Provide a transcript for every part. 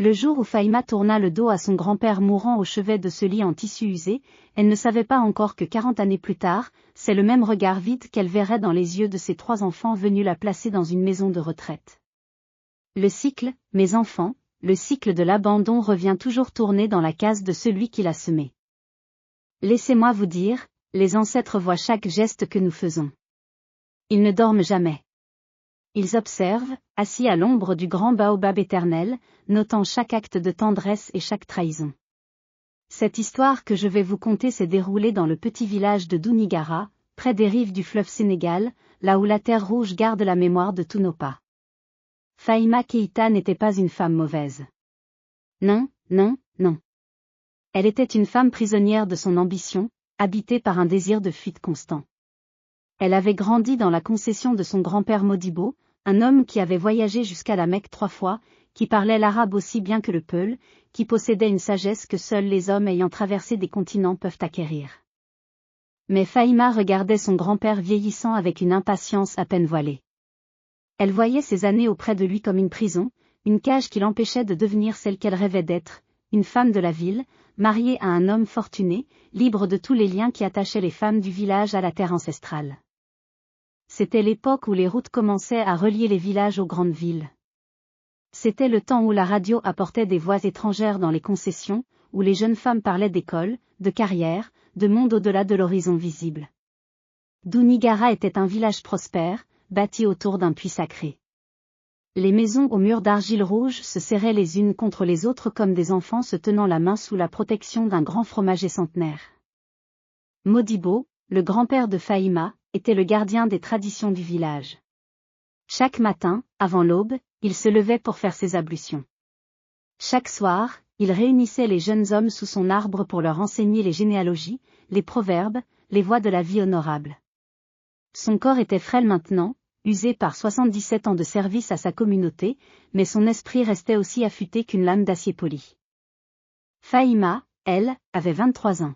Le jour où Faïma tourna le dos à son grand-père mourant au chevet de ce lit en tissu usé, elle ne savait pas encore que 40 années plus tard, c'est le même regard vide qu'elle verrait dans les yeux de ses 3 enfants venus la placer dans une maison de retraite. Le cycle, mes enfants, le cycle de l'abandon revient toujours tourner dans la case de celui qui l'a semé. Laissez-moi vous dire, les ancêtres voient chaque geste que nous faisons. Ils ne dorment jamais. Ils observent, assis à l'ombre du grand baobab éternel, notant chaque acte de tendresse et chaque trahison. Cette histoire que je vais vous conter s'est déroulée dans le petit village de Dounigara, près des rives du fleuve Sénégal, là où la terre rouge garde la mémoire de tous nos pas. Faïma Keïta n'était pas une femme mauvaise. Non, non, non. Elle était une femme prisonnière de son ambition, habitée par un désir de fuite constant. Elle avait grandi dans la concession de son grand-père Modibo, un homme qui avait voyagé jusqu'à la Mecque 3 fois, qui parlait l'arabe aussi bien que le peul, qui possédait une sagesse que seuls les hommes ayant traversé des continents peuvent acquérir. Mais Faïma regardait son grand-père vieillissant avec une impatience à peine voilée. Elle voyait ces années auprès de lui comme une prison, une cage qui l'empêchait de devenir celle qu'elle rêvait d'être, une femme de la ville, mariée à un homme fortuné, libre de tous les liens qui attachaient les femmes du village à la terre ancestrale. C'était l'époque où les routes commençaient à relier les villages aux grandes villes. C'était le temps où la radio apportait des voix étrangères dans les concessions, où les jeunes femmes parlaient d'école, de carrière, de monde au-delà de l'horizon visible. Dounigara était un village prospère, bâti autour d'un puits sacré. Les maisons aux murs d'argile rouge se serraient les unes contre les autres comme des enfants se tenant la main sous la protection d'un grand fromager centenaire. Modibo, le grand-père de Faïma, était le gardien des traditions du village. Chaque matin, avant l'aube, il se levait pour faire ses ablutions. Chaque soir, il réunissait les jeunes hommes sous son arbre pour leur enseigner les généalogies, les proverbes, les voies de la vie honorable. Son corps était frêle maintenant, usé par 77 ans de service à sa communauté, mais son esprit restait aussi affûté qu'une lame d'acier poli. Faïma, elle, avait 23 ans.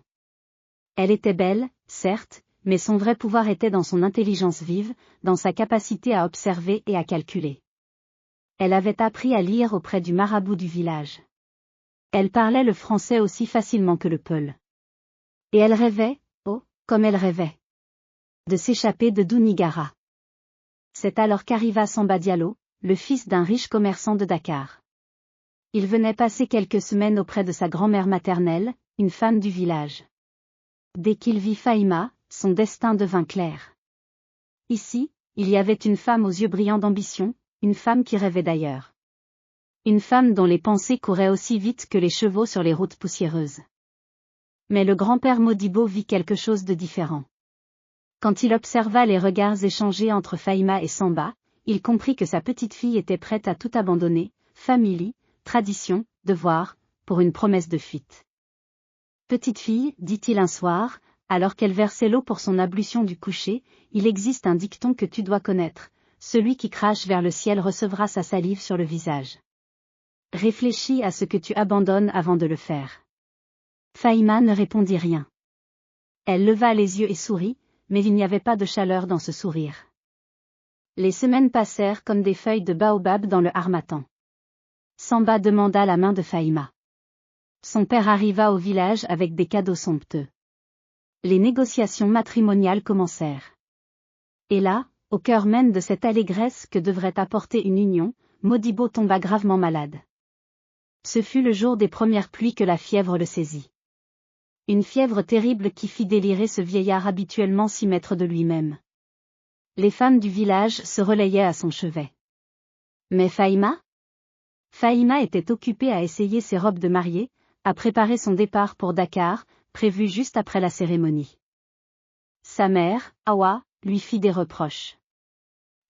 Elle était belle, certes, mais son vrai pouvoir était dans son intelligence vive, dans sa capacité à observer et à calculer. Elle avait appris à lire auprès du marabout du village. Elle parlait le français aussi facilement que le peul. Et elle rêvait, oh, comme elle rêvait, de s'échapper de Dounigara. C'est alors qu'arriva Samba Diallo, le fils d'un riche commerçant de Dakar. Il venait passer quelques semaines auprès de sa grand-mère maternelle, une femme du village. Dès qu'il vit Faïma, son destin devint clair. Ici, il y avait une femme aux yeux brillants d'ambition, une femme qui rêvait d'ailleurs. Une femme dont les pensées couraient aussi vite que les chevaux sur les routes poussiéreuses. Mais le grand-père Modibo vit quelque chose de différent. Quand il observa les regards échangés entre Faïma et Samba, il comprit que sa petite fille était prête à tout abandonner, famille, tradition, devoir, pour une promesse de fuite. Petite fille, dit-il un soir, alors qu'elle versait l'eau pour son ablution du coucher, il existe un dicton que tu dois connaître, celui qui crache vers le ciel recevra sa salive sur le visage. Réfléchis à ce que tu abandonnes avant de le faire. Faïma ne répondit rien. Elle leva les yeux et sourit, mais il n'y avait pas de chaleur dans ce sourire. Les semaines passèrent comme des feuilles de baobab dans le harmattan. Samba demanda la main de Faïma. Son père arriva au village avec des cadeaux somptueux. Les négociations matrimoniales commencèrent. Et là, au cœur même de cette allégresse que devrait apporter une union, Modibo tomba gravement malade. Ce fut le jour des premières pluies que la fièvre le saisit. Une fièvre terrible qui fit délirer ce vieillard habituellement si maître de lui-même. Les femmes du village se relayaient à son chevet. Mais Faïma? Faïma était occupée à essayer ses robes de mariée, à préparer son départ pour Dakar, prévu juste après la cérémonie. Sa mère, Awa, lui fit des reproches.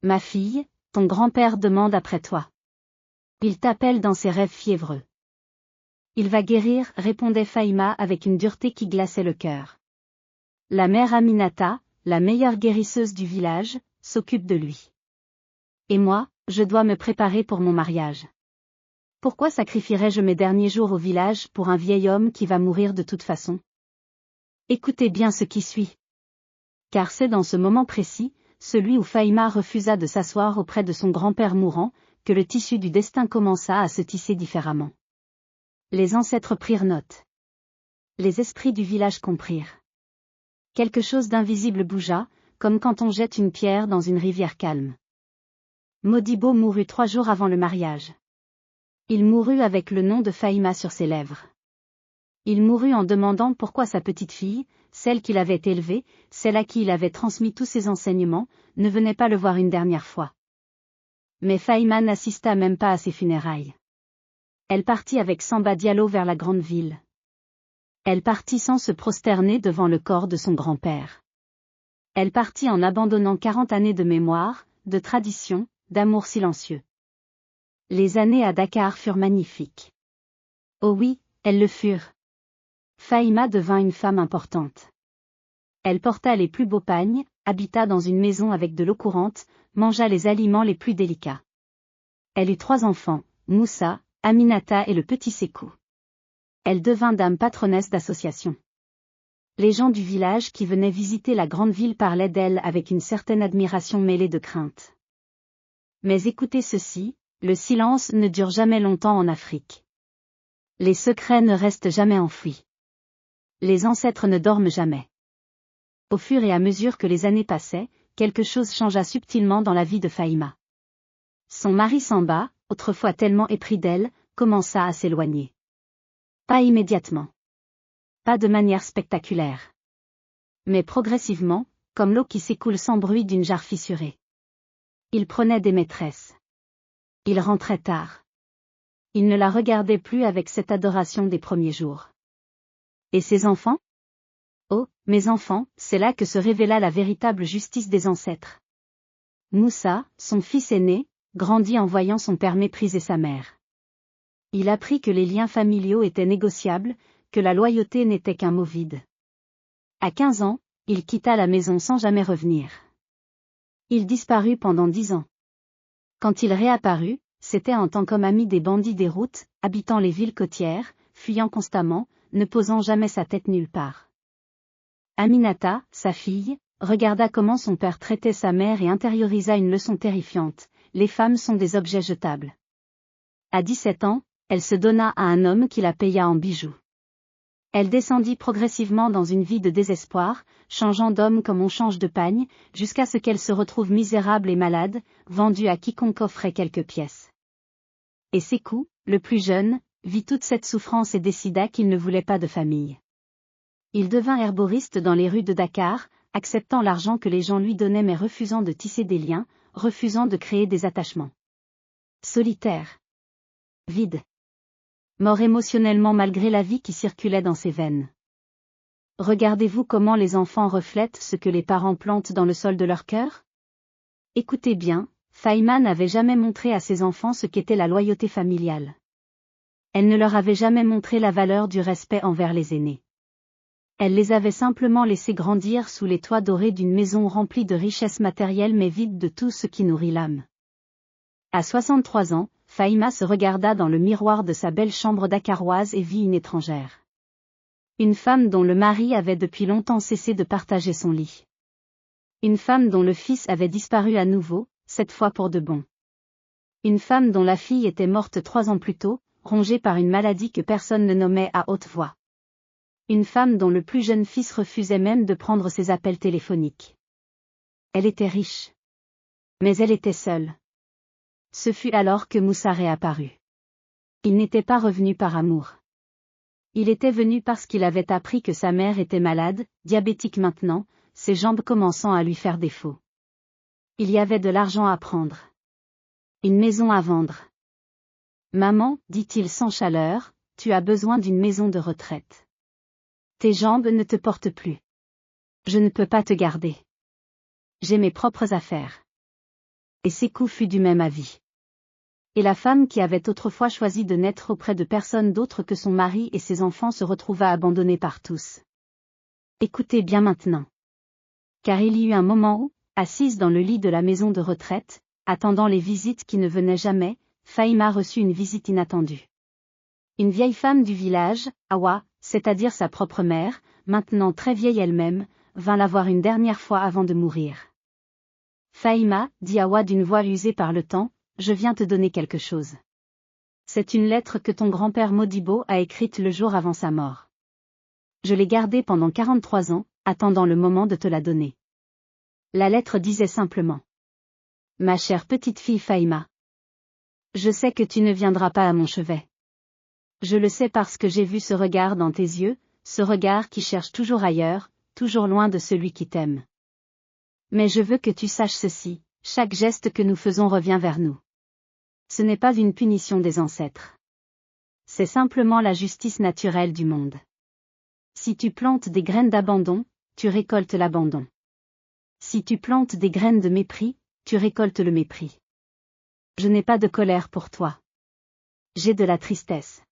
Ma fille, ton grand-père demande après toi. Il t'appelle dans ses rêves fiévreux. Il va guérir, répondait Faïma avec une dureté qui glaçait le cœur. La mère Aminata, la meilleure guérisseuse du village, s'occupe de lui. Et moi, je dois me préparer pour mon mariage. Pourquoi sacrifierais-je mes derniers jours au village pour un vieil homme qui va mourir de toute façon? Écoutez bien ce qui suit. Car c'est dans ce moment précis, celui où Faïma refusa de s'asseoir auprès de son grand-père mourant, que le tissu du destin commença à se tisser différemment. Les ancêtres prirent note. Les esprits du village comprirent. Quelque chose d'invisible bougea, comme quand on jette une pierre dans une rivière calme. Modibo mourut 3 jours avant le mariage. Il mourut avec le nom de Fahima sur ses lèvres. Il mourut en demandant pourquoi sa petite fille, celle qu'il avait élevée, celle à qui il avait transmis tous ses enseignements, ne venait pas le voir une dernière fois. Mais Fahima n'assista même pas à ses funérailles. Elle partit avec Samba Diallo vers la grande ville. Elle partit sans se prosterner devant le corps de son grand-père. Elle partit en abandonnant 40 années de mémoire, de tradition, d'amour silencieux. Les années à Dakar furent magnifiques. Oh oui, elles le furent. Fahima devint une femme importante. Elle porta les plus beaux pagnes, habita dans une maison avec de l'eau courante, mangea les aliments les plus délicats. Elle eut 3 enfants, Moussa, Aminata et le petit Sékou. Elle devint dame patronnesse d'association. Les gens du village qui venaient visiter la grande ville parlaient d'elle avec une certaine admiration mêlée de crainte. Mais écoutez ceci, le silence ne dure jamais longtemps en Afrique. Les secrets ne restent jamais enfouis. Les ancêtres ne dorment jamais. Au fur et à mesure que les années passaient, quelque chose changea subtilement dans la vie de Fahima. Son mari Samba, autrefois tellement épris d'elle, commença à s'éloigner. Pas immédiatement. Pas de manière spectaculaire. Mais progressivement, comme l'eau qui s'écoule sans bruit d'une jarre fissurée. Il prenait des maîtresses. Il rentrait tard. Il ne la regardait plus avec cette adoration des premiers jours. Et ses enfants ? Oh, mes enfants, c'est là que se révéla la véritable justice des ancêtres. Moussa, son fils aîné, grandit en voyant son père mépriser sa mère. Il apprit que les liens familiaux étaient négociables, que la loyauté n'était qu'un mot vide. À 15 ans, il quitta la maison sans jamais revenir. Il disparut pendant 10 ans. Quand il réapparut, c'était en tant qu'homme ami des bandits des routes, habitant les villes côtières, fuyant constamment, ne posant jamais sa tête nulle part. Aminata, sa fille, regarda comment son père traitait sa mère et intériorisa une leçon terrifiante, les femmes sont des objets jetables. À 17 ans, elle se donna à un homme qui la paya en bijoux. Elle descendit progressivement dans une vie de désespoir, changeant d'homme comme on change de pagne, jusqu'à ce qu'elle se retrouve misérable et malade, vendue à quiconque offrait quelques pièces. Et Sékou, le plus jeune, vit toute cette souffrance et décida qu'il ne voulait pas de famille. Il devint herboriste dans les rues de Dakar, acceptant l'argent que les gens lui donnaient mais refusant de tisser des liens, refusant de créer des attachements. Solitaire. Vide. Mort émotionnellement malgré la vie qui circulait dans ses veines. Regardez-vous comment les enfants reflètent ce que les parents plantent dans le sol de leur cœur ? Écoutez bien, Fahima n'avait jamais montré à ses enfants ce qu'était la loyauté familiale. Elle ne leur avait jamais montré la valeur du respect envers les aînés. Elle les avait simplement laissés grandir sous les toits dorés d'une maison remplie de richesses matérielles mais vide de tout ce qui nourrit l'âme. À 63 ans, Fahima se regarda dans le miroir de sa belle chambre dakaroise et vit une étrangère. Une femme dont le mari avait depuis longtemps cessé de partager son lit. Une femme dont le fils avait disparu à nouveau, cette fois pour de bon. Une femme dont la fille était morte 3 ans plus tôt, rongée par une maladie que personne ne nommait à haute voix. Une femme dont le plus jeune fils refusait même de prendre ses appels téléphoniques. Elle était riche. Mais elle était seule. Ce fut alors que Moussa réapparut. Il n'était pas revenu par amour. Il était venu parce qu'il avait appris que sa mère était malade, diabétique maintenant, ses jambes commençant à lui faire défaut. Il y avait de l'argent à prendre. Une maison à vendre. Maman, dit-il sans chaleur, tu as besoin d'une maison de retraite. Tes jambes ne te portent plus. Je ne peux pas te garder. J'ai mes propres affaires. Et Sékou fut du même avis. Et la femme qui avait autrefois choisi de n'être auprès de personne d'autre que son mari et ses enfants se retrouva abandonnée par tous. Écoutez bien maintenant. Car il y eut un moment où, assise dans le lit de la maison de retraite, attendant les visites qui ne venaient jamais, Fahima reçut une visite inattendue. Une vieille femme du village, Awa, c'est-à-dire sa propre mère, maintenant très vieille elle-même, vint la voir une dernière fois avant de mourir. Fahima, dit Awa d'une voix usée par le temps, je viens te donner quelque chose. C'est une lettre que ton grand-père Modibo a écrite le jour avant sa mort. Je l'ai gardée pendant 43 ans, attendant le moment de te la donner. La lettre disait simplement. Ma chère petite fille Fahima. Je sais que tu ne viendras pas à mon chevet. Je le sais parce que j'ai vu ce regard dans tes yeux, ce regard qui cherche toujours ailleurs, toujours loin de celui qui t'aime. Mais je veux que tu saches ceci, chaque geste que nous faisons revient vers nous. Ce n'est pas une punition des ancêtres. C'est simplement la justice naturelle du monde. Si tu plantes des graines d'abandon, tu récoltes l'abandon. Si tu plantes des graines de mépris, tu récoltes le mépris. Je n'ai pas de colère pour toi. J'ai de la tristesse.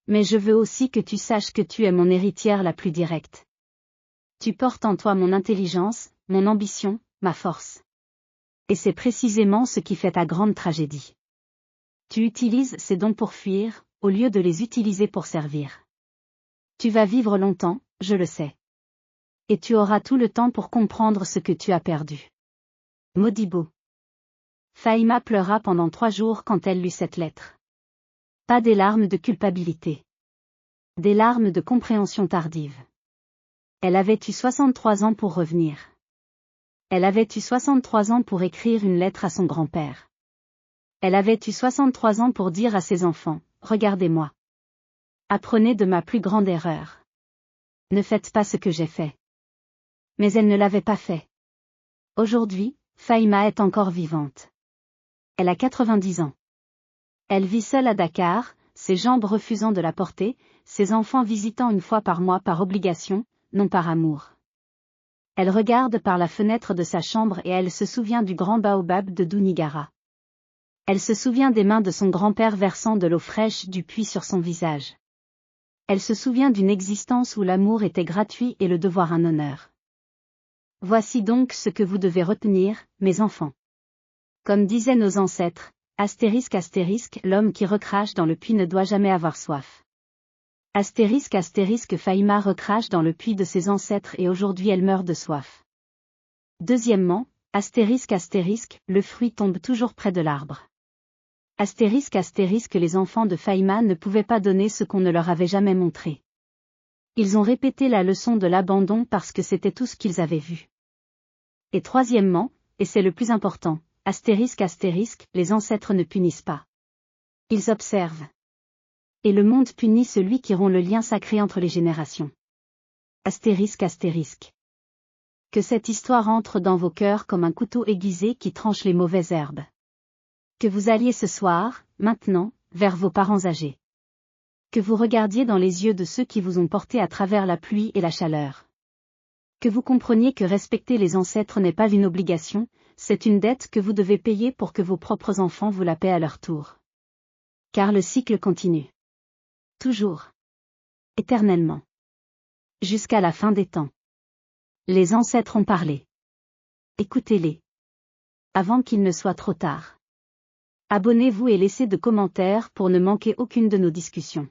Mais je veux aussi que tu saches que tu es mon héritière la plus directe. Tu portes en toi mon intelligence, mon ambition, ma force. Et c'est précisément ce qui fait ta grande tragédie. Tu utilises ces dons pour fuir, au lieu de les utiliser pour servir. Tu vas vivre longtemps, je le sais. Et tu auras tout le temps pour comprendre ce que tu as perdu. Modibo. Fahima pleura pendant 3 jours quand elle lut cette lettre. Pas des larmes de culpabilité. Des larmes de compréhension tardive. Elle avait eu 63 ans pour revenir. Elle avait eu 63 ans pour écrire une lettre à son grand-père. Elle avait eu 63 ans pour dire à ses enfants, regardez-moi. Apprenez de ma plus grande erreur. Ne faites pas ce que j'ai fait. Mais elle ne l'avait pas fait. Aujourd'hui, Fahima est encore vivante. Elle a 90 ans. Elle vit seule à Dakar, ses jambes refusant de la porter, ses enfants visitant une fois par mois par obligation, non par amour. Elle regarde par la fenêtre de sa chambre et elle se souvient du grand baobab de Dounigara. Elle se souvient des mains de son grand-père versant de l'eau fraîche du puits sur son visage. Elle se souvient d'une existence où l'amour était gratuit et le devoir un honneur. Voici donc ce que vous devez retenir, mes enfants. Comme disaient nos ancêtres, astérisque astérisque, l'homme qui recrache dans le puits ne doit jamais avoir soif. Astérisque astérisque, Fahima recrache dans le puits de ses ancêtres et aujourd'hui elle meurt de soif. Deuxièmement, astérisque astérisque, le fruit tombe toujours près de l'arbre. Astérisque astérisque, les enfants de Fahima ne pouvaient pas donner ce qu'on ne leur avait jamais montré. Ils ont répété la leçon de l'abandon parce que c'était tout ce qu'ils avaient vu. Et troisièmement, et c'est le plus important, astérisque astérisque, les ancêtres ne punissent pas. Ils observent. Et le monde punit celui qui rompt le lien sacré entre les générations. Astérisque astérisque. Que cette histoire entre dans vos cœurs comme un couteau aiguisé qui tranche les mauvaises herbes. Que vous alliez ce soir, maintenant, vers vos parents âgés. Que vous regardiez dans les yeux de ceux qui vous ont porté à travers la pluie et la chaleur. Que vous compreniez que respecter les ancêtres n'est pas une obligation, c'est une dette que vous devez payer pour que vos propres enfants vous la paient à leur tour. Car le cycle continue. Toujours. Éternellement. Jusqu'à la fin des temps. Les ancêtres ont parlé. Écoutez-les. Avant qu'il ne soit trop tard. Abonnez-vous et laissez de commentaires pour ne manquer aucune de nos discussions.